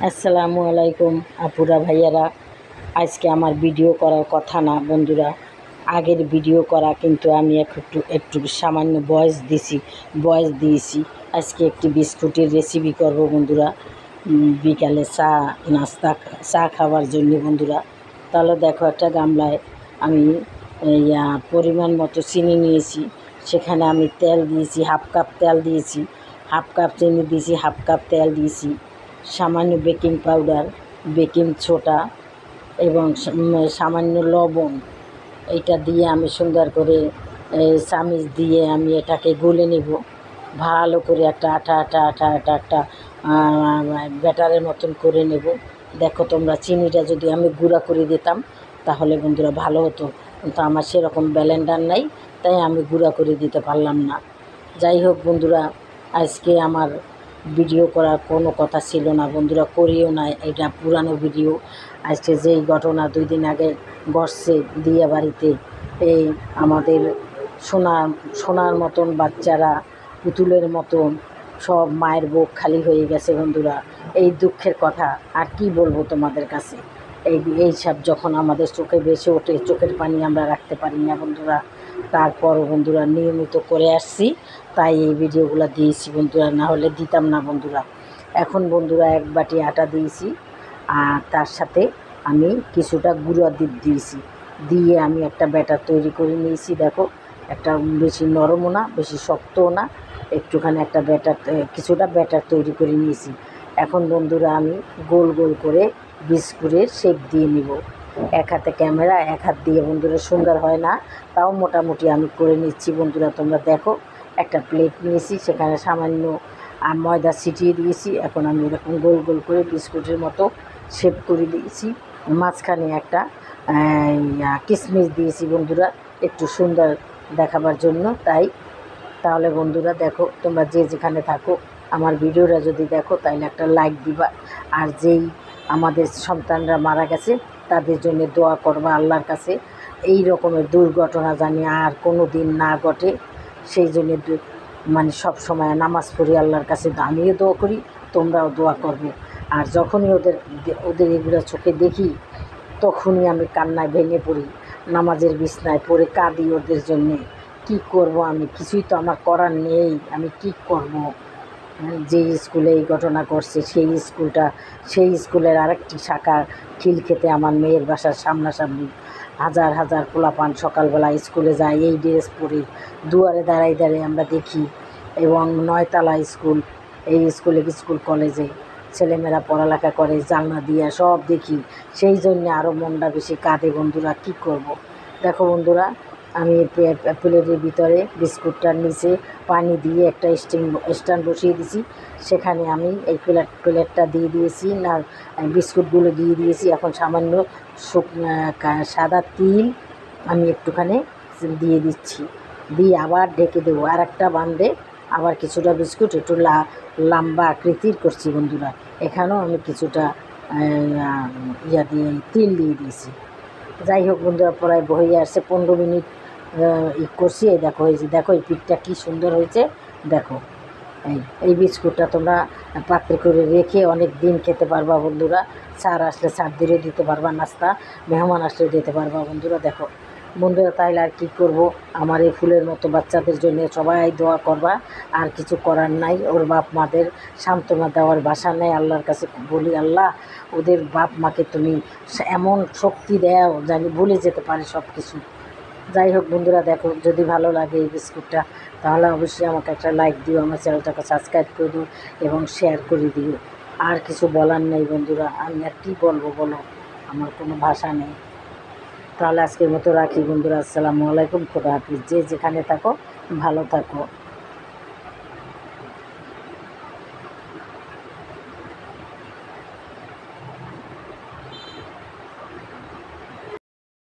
আসসালামু আলাইকুম আপুরা ভাইয়ারা। আজকে আমার ভিডিও করার কথা না বন্ধুরা, আগের ভিডিও করা, কিন্তু আমি একটু একটু সামান্য ভয়েস দিয়েছি। আজকে একটি বিস্কুটের রেসিপি করব বন্ধুরা, বিকালে চা খাওয়ার জন্য বন্ধুরা। তাহলে দেখো, একটা গামলায় আমি পরিমাণ মতো চিনি নিয়েছি। সেখানে আমি তেল দিয়েছি, হাফ কাপ তেল দিয়েছি, হাফ কাপ চিনি দিয়েছি, হাফ কাপ তেল দিয়েছি, সামান্য বেকিং পাউডার, বেকিং সোডা এবং সামান্য লবণ। এইটা দিয়ে আমি সুন্দর করে চামিচ দিয়ে আমি এটাকে গুলে নেব ভালো করে, একটা একটা ব্যাটারের মতন করে নেব। দেখো তোমরা, চিনিটা যদি আমি গুঁড়া করে দিতাম তাহলে বন্ধুরা ভালো হতো, কিন্তু আমার সেরকম ব্লেন্ডার নাই, তাই আমি গুঁড়া করে দিতে পারলাম না। যাই হোক বন্ধুরা, আজকে আমার ভিডিও করার কোনো কথা ছিল না বন্ধুরা, করিও না, এটা পুরানো ভিডিও। আজকে যেই ঘটনা 2 দিন আগে ঘটছে দিয়া বাড়িতে, এই আমাদের সোনার মতন বাচ্চারা, পুতুলের মতন সব মায়ের বুক খালি হয়ে গেছে বন্ধুরা। এই দুঃখের কথা আর কি বলবো তোমাদের কাছে। এইসব যখন আমাদের চোখে ভেসে ওঠে, চোখের পানি আমরা রাখতে পারি না বন্ধুরা। তারপরও বন্ধুরা নিয়মিত করে আসছি, তাই এই ভিডিওগুলো দিয়েছি বন্ধুরা, না হলে দিতাম না বন্ধুরা। এখন বন্ধুরা 1 বাটি আটা দিয়েছি, আর তার সাথে আমি কিছুটা গুঁড়া দুধ দিয়েছি, দিয়ে আমি একটা ব্যাটার তৈরি করে নিয়েছি। দেখো, একটা বেশি নরমও না, বেশি শক্তও না, একটুখানি একটা কিছুটা ব্যাটার তৈরি করে নিয়েছি। এখন বন্ধুরা আমি গোল গোল করে বিস্কুটের শেপ দিয়ে নিব। এক হাতে ক্যামেরা, এক হাত দিয়ে বন্ধুরা সুন্দর হয় না, তাও মোটামুটি আমি করে নিচ্ছি বন্ধুরা। তোমরা দেখো, একটা প্লেট নিয়েছি, সেখানে সামান্য ময়দা ছিটিয়ে দিয়েছি। এখন আমি এরকম গোল গোল করে বিস্কুটের মতো শেপ করে দিয়েছি। মাঝখানে একটা কিশমিশ দিয়েছি বন্ধুরা, একটু সুন্দর দেখাবার জন্য। তাহলে বন্ধুরা দেখো, তোমরা যে যেখানে থাকো আমার ভিডিওটা যদি দেখো তাহলে একটা লাইক দিবা, আর যেই আমাদের সন্তানরা মারা গেছে তাদের জন্য দোয়া করবা আল্লাহর কাছে, এই রকমের দুর্ঘটনা জানি আর কোনো দিন না ঘটে, সেই জন্য মানে সব সময় নামাজ পড়ি আল্লাহর কাছে। আমিও দোয়া করি, তোমরাও দোয়া করবে। আর যখনই ওদের এগুলো চোখে দেখি, তখনই আমি কান্নায় ভেঙে পড়ি, নামাজের বিছনায় পড়ে কাঁদি ওদের জন্যে। কী করব আমি, কিছুই তো আমার করার নেই, আমি কী করব। যে স্কুলে এই ঘটনা ঘটছে সেই স্কুলের আরেকটি শাখা খিলক্ষেতে আমার মেয়ের বাসার সামনাসামনি হাজার হাজার পোলাপান সকালবেলা স্কুলে যায় এই ড্রেস পরে, দুয়ারে দাঁড়াই দাঁড়িয়ে আমরা দেখি। এবং 9তলা স্কুল, এই স্কুল কলেজে ছেলেমেয়েরা পড়ালেখা করে, জানলা দিয়ে সব দেখি, সেই জন্যে আরও মনটা বেশি কাঁদে বন্ধুরা। কী করব। দেখো বন্ধুরা, আমি প্লেটের ভিতরে বিস্কুটটার নিচে পানি দিয়ে একটা স্ট্যান্ড বসিয়ে দিয়েছি, সেখানে আমি এই প্লেটটা দিয়ে দিয়েছি, না বিস্কুটগুলো দিয়ে দিয়েছি। এখন সামান্য সাদা তিল আমি একটুখানি দিয়ে দিচ্ছি, দিয়ে আবার ঢেকে দেবো। আর একটা বান্ধে আবার কিছুটা বিস্কুট একটু লম্বা আকৃতির করছি বন্ধুরা। এখানেও আমি কিছুটা তিল দিয়ে দিয়েছি। যাই হোক বন্ধুরা, প্রায় বয়ে আসছে, 15 মিনিট করছি। এই দেখো, দেখো এই পিঠটা কী সুন্দর হয়েছে। দেখো, এই বিস্কুটটা তোমরা পাত্রে করে রেখে অনেক দিন খেতে পারবা বন্ধুরা। স্যার আসলে স্যারদেরও দিতে পারবা, নাস্তা মেহমান আসলে দিতে পারবা বন্ধুরা। দেখো বন্ধুরা, তাইলে আর কী করব, আমার এই ফুলের মতো বাচ্চাদের জন্য সবাই দোয়া করবা। আর কিছু করার নাই, ওর বাপ মাদের সান্ত্বনা দেওয়ার ভাষা নেই। আল্লাহর কাছে বলি, আল্লাহ ওদের বাপ মাকে তুমি এমন শক্তি দাও জানি ভুলে যেতে পারে সব কিছু। যাই হোক বন্ধুরা, দেখো, যদি ভালো লাগে এই বিস্কুটটা তাহলে অবশ্যই আমাকে একটা লাইক দিও, আমার চ্যানেলটাকে সাবস্ক্রাইব করে দিও এবং শেয়ার করে দিও। আর কিছু বলার নেই বন্ধুরা, আমি আর কী বলবো বলো, আমার কোনো ভাষা নেই। তাহলে আজকের মতো রাখি বন্ধুরা। আসসালামু আলাইকুম, খোদা হাফিজ। যে যেখানে থাকো ভালো থাকো।